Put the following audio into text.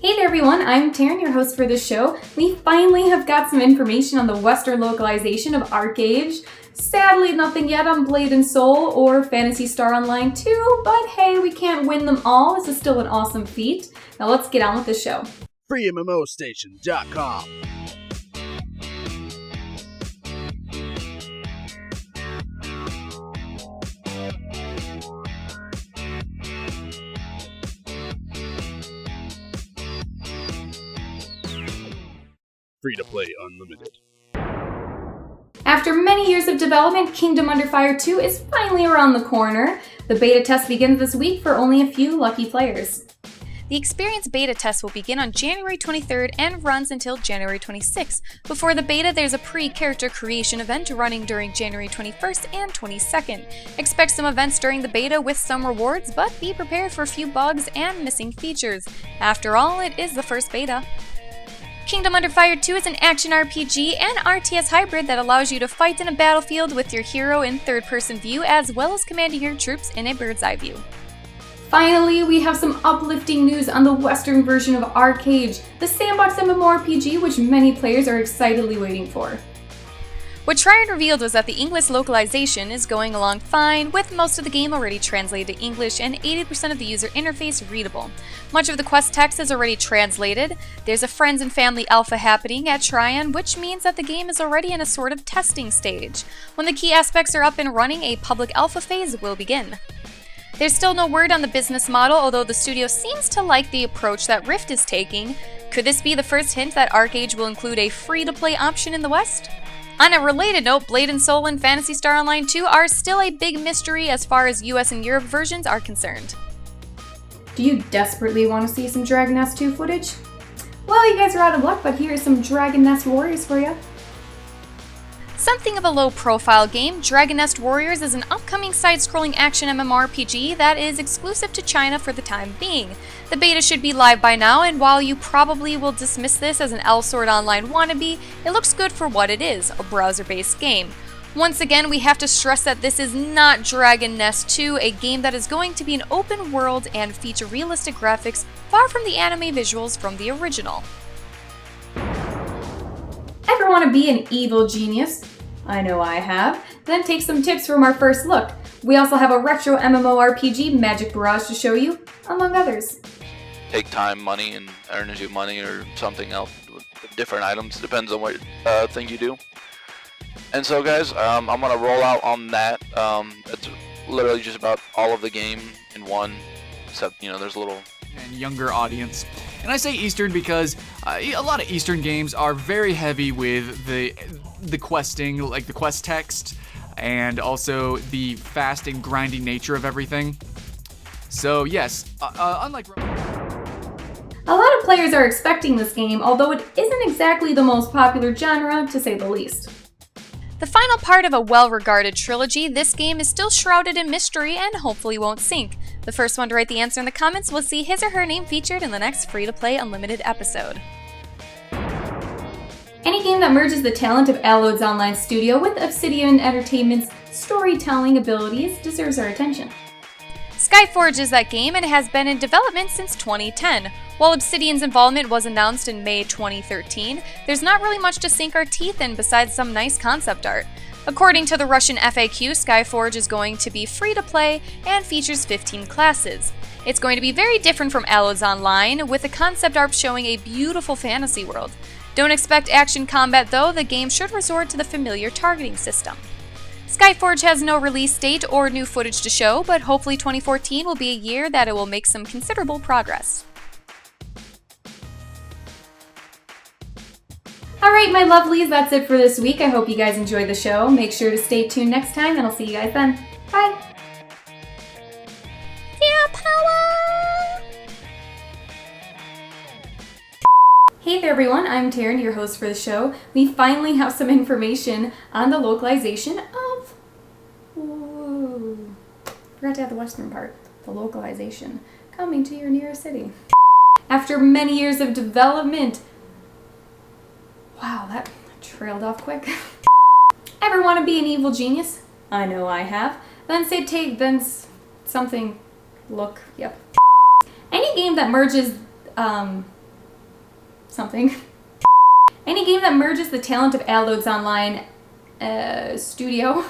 Hey there everyone, I'm Taryn, your host for this show. We finally have got some information on the Western localization of Archeage. Sadly, nothing yet on Blade and Soul or Phantasy Star Online 2, but hey, we can't win them all. This is still an awesome feat. Now let's get on with the show. FreeMMOStation.com. Free to play unlimited. After many years of development, Kingdom Under Fire 2 is finally around the corner. The beta test begins this week for only a few lucky players. The experience beta test will begin on January 23rd and runs until January 26th. Before the beta, there's a pre-character creation event running during January 21st and 22nd. Expect some events during the beta with some rewards, but be prepared for a few bugs and missing features. After all, it is the first beta. Kingdom Under Fire 2 is an action RPG and RTS hybrid that allows you to fight in a battlefield with your hero in third-person view as well as commanding your troops in a bird's-eye view. Finally, we have some uplifting news on the Western version of Archeage, the sandbox MMORPG which many players are excitedly waiting for. What Trion revealed was that the English localization is going along fine, with most of the game already translated to English and 80% of the user interface readable. Much of the quest text is already translated. There's a friends and family alpha happening at Trion, which means that the game is already in a sort of testing stage. When the key aspects are up and running, a public alpha phase will begin. There's still no word on the business model, although the studio seems to like the approach that Rift is taking. Could this be the first hint that Archeage will include a free-to-play option in the West? On a related note, Blade and Soul and Phantasy Star Online 2 are still a big mystery as far as US and Europe versions are concerned. Do you desperately want to see some Dragon Nest 2 footage? Well, you guys are out of luck, but here's some Dragon Nest Warriors for you. Something of a low-profile game, Dragon Nest Warriors is an upcoming side-scrolling action MMORPG that is exclusive to China for the time being. The beta should be live by now, and while you probably will dismiss this as an L-Sword Online wannabe, it looks good for what it is, a browser-based game. Once again, we have to stress that this is not Dragon Nest 2, a game that is going to be an open world and feature realistic graphics far from the anime visuals from the original. Ever want to be an evil genius? I know I have. Then take some tips from our first look. We also have a retro MMORPG Magic Barrage to show you, among others. Take time, money, and energy money or something else with different items. Depends on what thing you do. And so guys, I'm going to roll out on that. It's literally just about all of the game in one, except, there's a little... and younger audience. And I say Eastern because a lot of Eastern games are very heavy with the questing, like the quest text, and also the fast and grinding nature of everything. So yes, unlike... A lot of players are expecting this game, although it isn't exactly the most popular genre, to say the least. The final part of a well-regarded trilogy, this game is still shrouded in mystery and hopefully won't sink. The first one to write the answer in the comments will see his or her name featured in the next free-to-play unlimited episode. Any game that merges the talent of Allods Online Studio with Obsidian Entertainment's storytelling abilities deserves our attention. Skyforge is that game and has been in development since 2010. While Obsidian's involvement was announced in May 2013, there's not really much to sink our teeth in besides some nice concept art. According to the Russian FAQ, Skyforge is going to be free to play and features 15 classes. It's going to be very different from Allods Online, with a concept art showing a beautiful fantasy world. Don't expect action combat though, the game should resort to the familiar targeting system. Skyforge has no release date or new footage to show, but hopefully 2014 will be a year that it will make some considerable progress. Alright, my lovelies, that's it for this week. I hope you guys enjoyed the show. Make sure to stay tuned next time, and I'll see you guys then. Bye! Yeah, power! Hey there everyone, I'm Taryn, your host for the show. We finally have some information on the localization of... Ooh, forgot to add the western part. The localization. Coming to your nearest city. After many years of development... Wow, that trailed off quick. Ever want to be an evil genius? I know I have. Then say take, then something, look, yep. Any game that merges, something. Any game that merges the talent of Allods Online studio